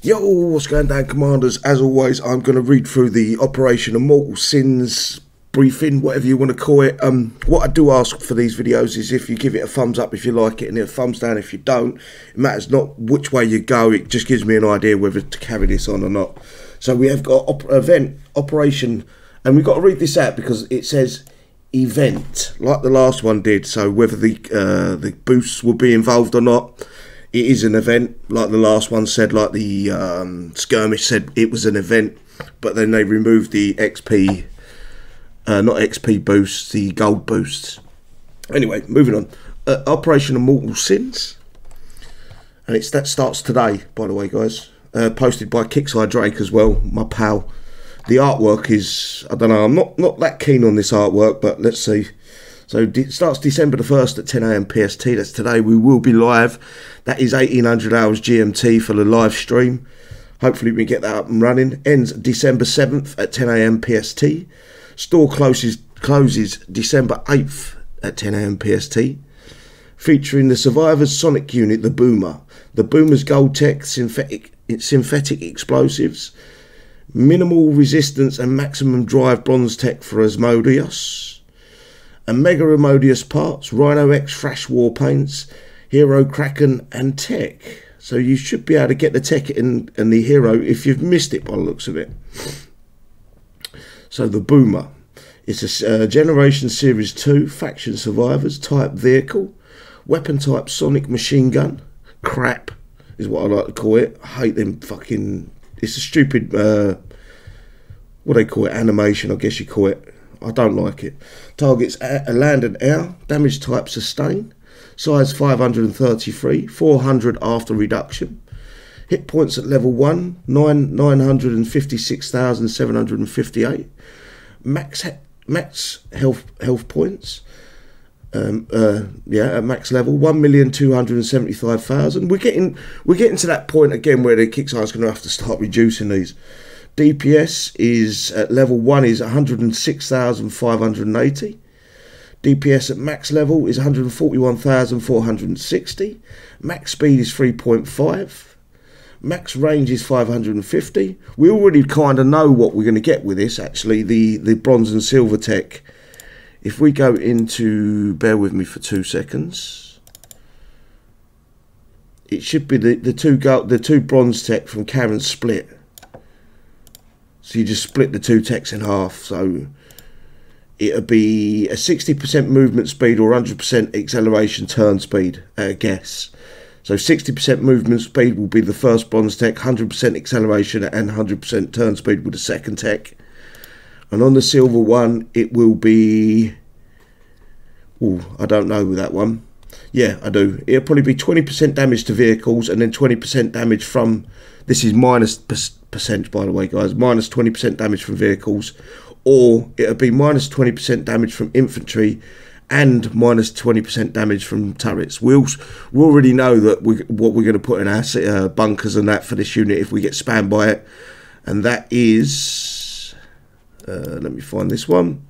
Yo, what's going down, commanders? As always, I'm going to read through the Operation Immortal Sins briefing, whatever you want to call it. What I do ask for these videos is if you give it a thumbs up if you like it, and a thumbs down if you don't. It matters not which way you go, it just gives me an idea whether to carry this on or not. So we have got Operation, and we've got to read this out because it says event, like the last one did. So whether the boosts will be involved or not, it is an event, like the last one said, like the skirmish said it was an event, but then they removed the XP, not XP boosts, the gold boosts. Anyway, moving on. Operation Immortal Sins, and that starts today, by the way, guys. Posted by Kixeye Drake as well, my pal. The artwork is, I don't know, I'm not that keen on this artwork, but let's see. So it starts December the 1st at 10 AM PST. That's today. We will be live. That is 1800 hours GMT for the live stream. Hopefully we can get that up and running. Ends December 7th at 10 AM PST. Store closes December 8th at 10 AM PST. Featuring the Survivors Sonic unit, the Boomer. The Boomer's gold tech, synthetic explosives, minimal resistance and maximum drive bronze tech for Asmodeus. And Mega Asmodeus parts, Rhino X Thrash Warpaints, Hero Kraken and tech. So you should be able to get the tech and the hero if you've missed it by the looks of it. So the Boomer. It's a Generation Series 2 Faction Survivors type vehicle. Weapon type Sonic Machine Gun. Crap is what I like to call it. I hate them fucking... It's a stupid... what do they call it? Animation, I guess you call it. I don't like it. Targets land and air. Damage type sustain. Size 533. 400 after reduction. Hit points at level 1. 956,758. Max health points. Yeah, at max level 1,275,000. We're getting to that point again where the Kixeye is going to have to start reducing these. DPS is at level 1 is 106,580. DPS at max level is 141,460. Max speed is 3.5. Max range is 550. We already kind of know what we're going to get with this, actually, the bronze and silver tech. If we go into, bear with me for 2 seconds, it should be the two bronze tech from Karen's split. So you just split the two techs in half. So it'll be a 60% movement speed or 100% acceleration turn speed, I guess. So 60% movement speed will be the first bronze tech, 100% acceleration and 100% turn speed with the second tech. And on the silver one, it will be... Oh, I don't know with that one. Yeah, I do. It'll probably be 20% damage to vehicles and then 20% damage from... This is minus percent, by the way, guys. Minus 20% damage from vehicles. Or it'll be minus 20% damage from infantry and minus 20% damage from turrets. We already know that what we're going to put in our bunkers and that for this unit if we get spammed by it. And that is... let me find this one.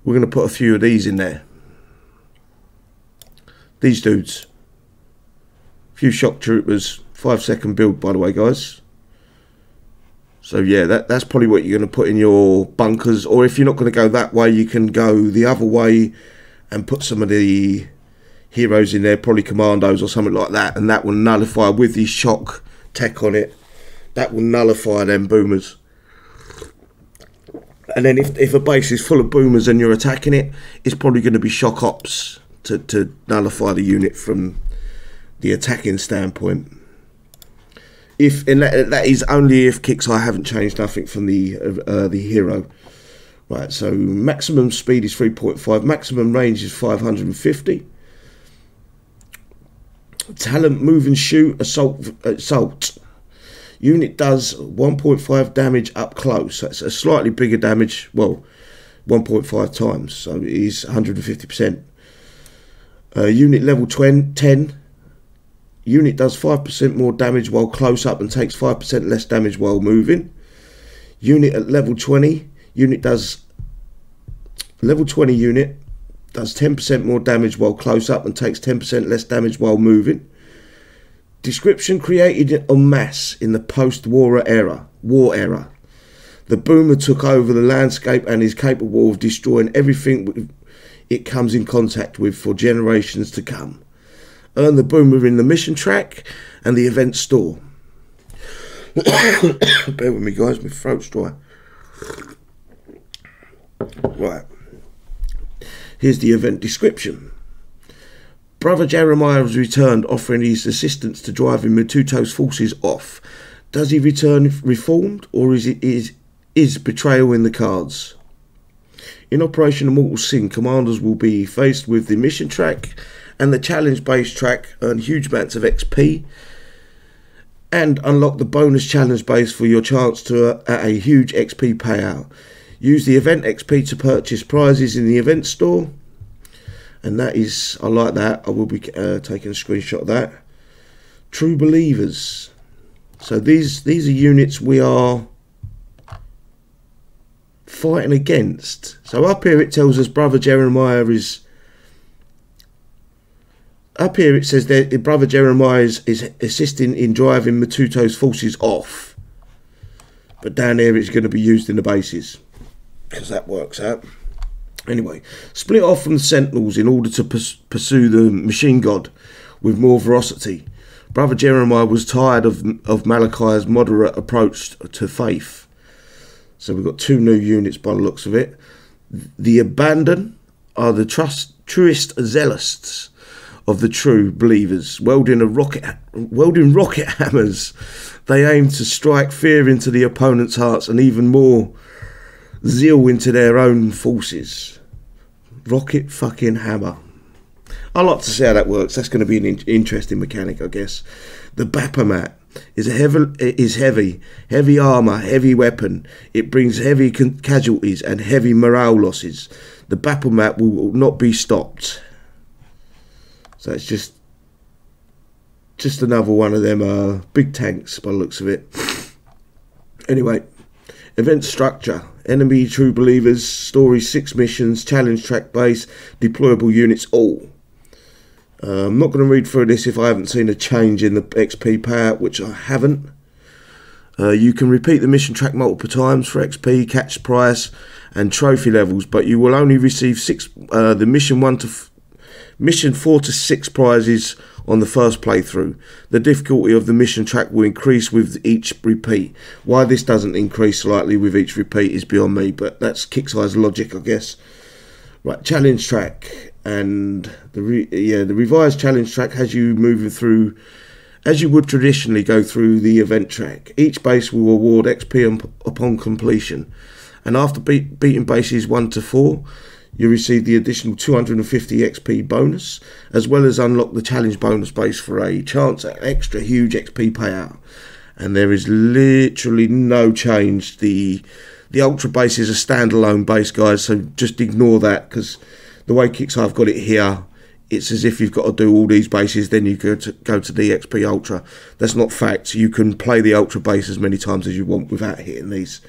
We're going to put a few of these in there. These dudes. A few shock troopers. 5-second build, by the way, guys. So yeah, that's probably what you're going to put in your bunkers. Or if you're not going to go that way, you can go the other way and put some of the heroes in there, probably commandos or something like that. And that will nullify, with the shock tech on it, that will nullify them boomers. And then if a base is full of boomers and you're attacking it, it's probably going to be shock ops to nullify the unit from the attacking standpoint. And that is only if Kixeye haven't changed nothing from the hero. Right, so maximum speed is 3.5, maximum range is 550. Talent, move and shoot, assault. Unit does 1.5 damage up close. That's a slightly bigger damage, well, 1.5 times, so it is 150%. Unit level 10. Unit does 5% more damage while close up and takes 5% less damage while moving. Unit at level 20. Level 20 unit does 10% more damage while close up and takes 10% less damage while moving. Description: created en masse in the post-war era. The Boomer took over the landscape and is capable of destroying everything it comes in contact with for generations to come. Earn the Boomer in the mission track and the event store. Bear with me, guys, my throat's dry. Right. Here's the event description. Brother Jeremiah has returned, offering his assistance to driving Matuto's forces off. Does he return reformed, or is betrayal in the cards? In Operation Immortal Sin, commanders will be faced with the mission track and the challenge-based track, earn huge amounts of XP, and unlock the bonus challenge base for your chance to a huge XP payout. Use the event XP to purchase prizes in the event store. And that is, I like that. I will be taking a screenshot of that. True Believers. So these are units we are fighting against. So up here it tells us Brother Jeremiah is... Up here it says that Brother Jeremiah is assisting in driving Matuto's forces off. But down here it's going to be used in the bases, because that works out. Anyway, split off from the Sentinels in order to pursue the Machine God with more ferocity. Brother Jeremiah was tired of Malachi's moderate approach to faith. So we've got two new units by the looks of it. The Abandon are the truest zealots of the true believers. Wielding rocket hammers, they aim to strike fear into the opponent's hearts and even more zeal into their own forces. Rocket fucking hammer. I like to see how that works. That's going to be an interesting mechanic, I guess. The Baphomet is heavy armor, heavy weapon. It brings heavy casualties and heavy morale losses. The Baphomet will not be stopped. So it's just another one of them big tanks by the looks of it. Anyway, event structure. Enemy True Believers, story 6 missions, challenge track base, deployable units all. I'm not going to read through this if I haven't seen a change in the XP payout, which I haven't. You can repeat the mission track multiple times for XP, catch price and trophy levels, but you will only receive the mission 4 to 6 prizes on the first playthrough. The difficulty of the mission track will increase with each repeat. Why this doesn't increase slightly with each repeat is beyond me, but that's Kixeye's logic, I guess. Right, challenge track, and the revised challenge track has you moving through as you would traditionally go through the event track. Each base will award XP upon completion, and after beating bases 1 to 4. You receive the additional 250 XP bonus, as well as unlock the challenge bonus base for a chance at extra huge XP payout. And there is literally no change. The Ultra base is a standalone base, guys, so just ignore that, because the way Kixeye have got it here, it's as if you've got to do all these bases, then you go to the XP Ultra. That's not fact. You can play the Ultra base as many times as you want without hitting these.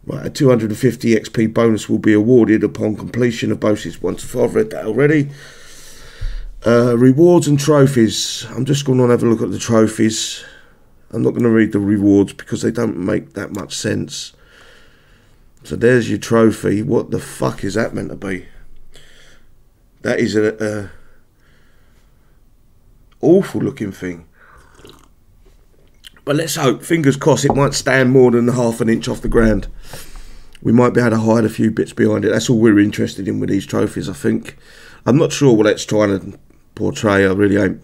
Right, a 250 XP bonus will be awarded upon completion of bases 1 to 4. I've read that already. Rewards and trophies. I'm just going to have a look at the trophies. I'm not going to read the rewards because they don't make that much sense. So there's your trophy. What the fuck is that meant to be? That is a awful looking thing. But let's hope, fingers crossed, it might stand more than half an inch off the ground. We might be able to hide a few bits behind it. That's all we're interested in with these trophies, I think. I'm not sure what that's trying to portray, I really ain't.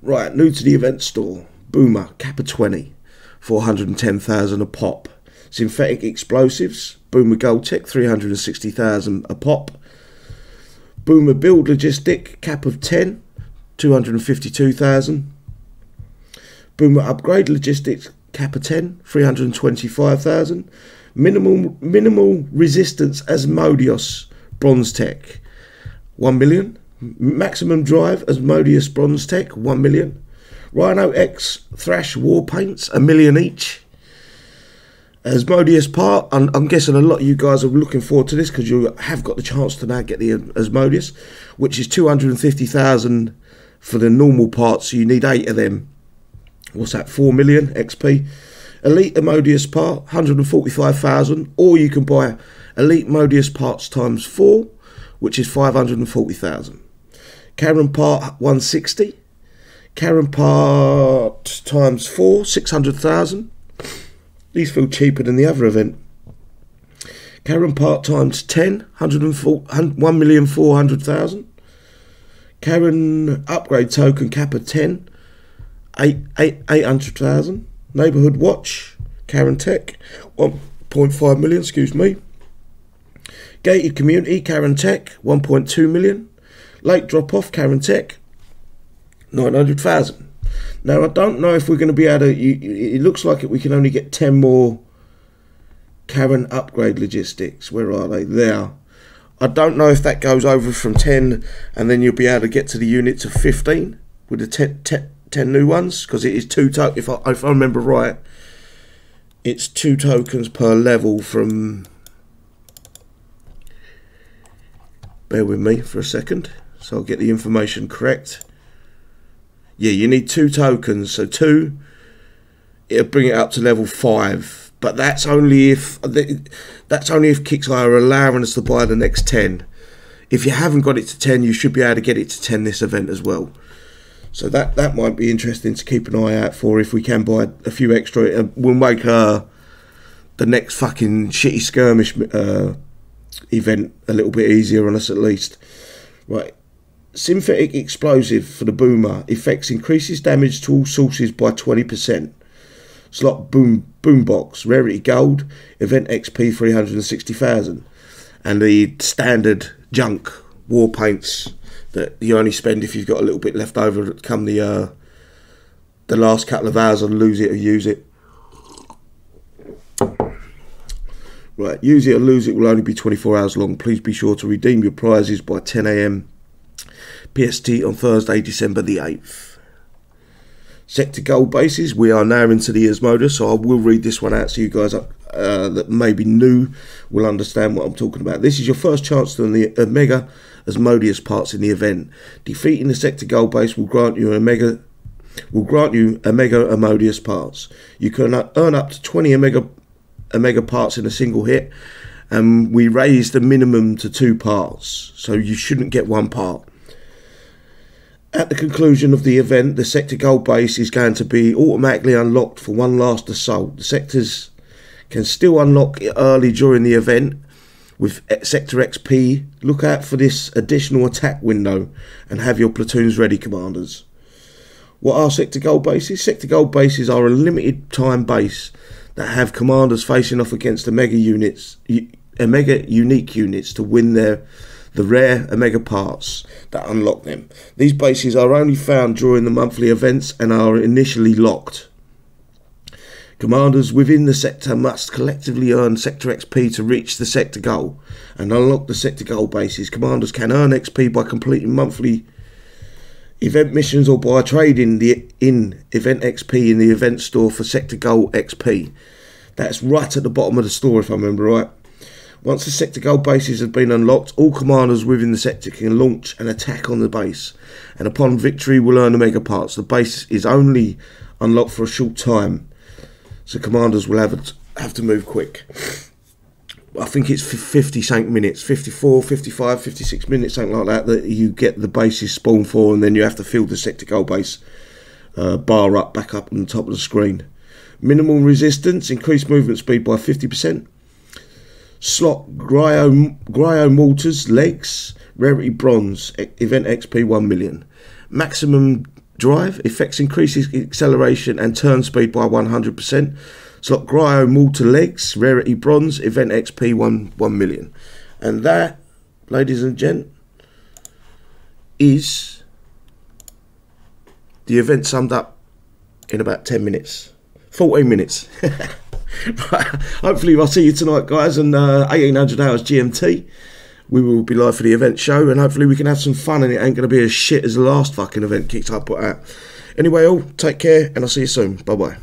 Right, new to the event store. Boomer, Kappa 20, 410,000 a pop. Synthetic explosives, Boomer Gold Tech, 360,000 a pop. Boomer Build Logistic, Cap of 10, 252,000. Boomer Upgrade Logistics Kappa 10, 325,000. Minimal Resistance Asmodeus Bronze Tech, 1 million. Maximum Drive Asmodeus Bronze Tech, 1 million. Rhino X Thrash War Paints, 1 million each. Asmodeus part, I'm guessing a lot of you guys are looking forward to this because you have got the chance to now get the Asmodeus, which is 250,000 for the normal parts, so you need 8 of them. What's that, 4 million XP. Elite Asmodeus part, 145,000, or you can buy Elite Asmodeus parts times 4, which is 540,000. Karen part 160. Karen part times 4, 600,000. These feel cheaper than the other event. Karen part times 10, 1,400,000. Karen upgrade token Kappa 10, 800,000. Neighbourhood watch, Karen Tech, 1.5 million, excuse me. Gated community, Karen Tech, 1.2 million. Late drop off, Karen Tech, 900,000. Now I don't know if we're going to be able to, it looks like we can only get 10 more Karen upgrade logistics. Where are they? There. I don't know if that goes over from 10 and then you'll be able to get to the units of 15 with the 10 new ones, because it is 2 tokens. If I remember right, it's 2 tokens per level from, bear with me for a second so I'll get the information correct. Yeah, you need 2 tokens, so 2, it'll bring it up to level 5, but that's only if Kixeye are allowing us to buy the next 10. If you haven't got it to 10, you should be able to get it to 10 this event as well. So that might be interesting to keep an eye out for. If we can buy a few extra, we'll make the next fucking shitty skirmish event a little bit easier on us at least. Right, synthetic explosive for the boomer effects increases damage to all sources by 20%. Slot boombox, rarity gold, event XP 360,000, and the standard junk war paints that you only spend if you've got a little bit left over come the last couple of hours and lose it or use it. Right, use it or lose it will only be 24 hours long. Please be sure to redeem your prizes by 10 AM PST on Thursday, December the 8th. Sector gold bases, we are now into the Asmodeus, so I will read this one out so you guys that may be new will understand what I'm talking about. This is your first chance to earn the Omega Asmodeus parts in the event. Defeating the sector gold base will grant you Omega Asmodeus parts. You can earn up to 20 Omega parts in a single hit, and we raised the minimum to 2 parts, so you shouldn't get 1 part. At the conclusion of the event, the sector gold base is going to be automatically unlocked for one last assault. The sectors can still unlock early during the event with sector XP. Look out for this additional attack window and have your platoons ready, commanders. What are sector gold bases? Sector gold bases are a limited time base that have commanders facing off against Omega unique units to win the rare Omega parts that unlock them. These bases are only found during the monthly events and are initially locked. Commanders within the sector must collectively earn sector XP to reach the sector goal and unlock the sector goal bases. Commanders can earn XP by completing monthly event missions or by trading in event XP in the event store for sector goal XP. That's right at the bottom of the store if I remember right. Once the sector goal bases have been unlocked, all commanders within the sector can launch an attack on the base, and upon victory will earn Omega parts. The base is only unlocked for a short time, so commanders will have to move quick. I think it's 50 something minutes, 54, 55, 56 minutes, something like that, that you get the bases spawned for, and then you have to fill the sector goal base bar up, back up on the top of the screen. Minimal resistance, increased movement speed by 50%. Slot Cryo Mortars, legs, rarity bronze, event XP 1 million. Maximum drive, effects increases acceleration and turn speed by 100%. Slot Cryo Mortar legs, rarity bronze, event XP 1 million. And that, ladies and gent, is the event summed up in about 10 minutes. 14 minutes. Right, hopefully I'll see you tonight, guys, and 1800 hours GMT. We will be live for the event show, and hopefully we can have some fun, and it ain't going to be as shit as the last fucking event Kixeye put out. Anyway, all, take care, and I'll see you soon. Bye-bye.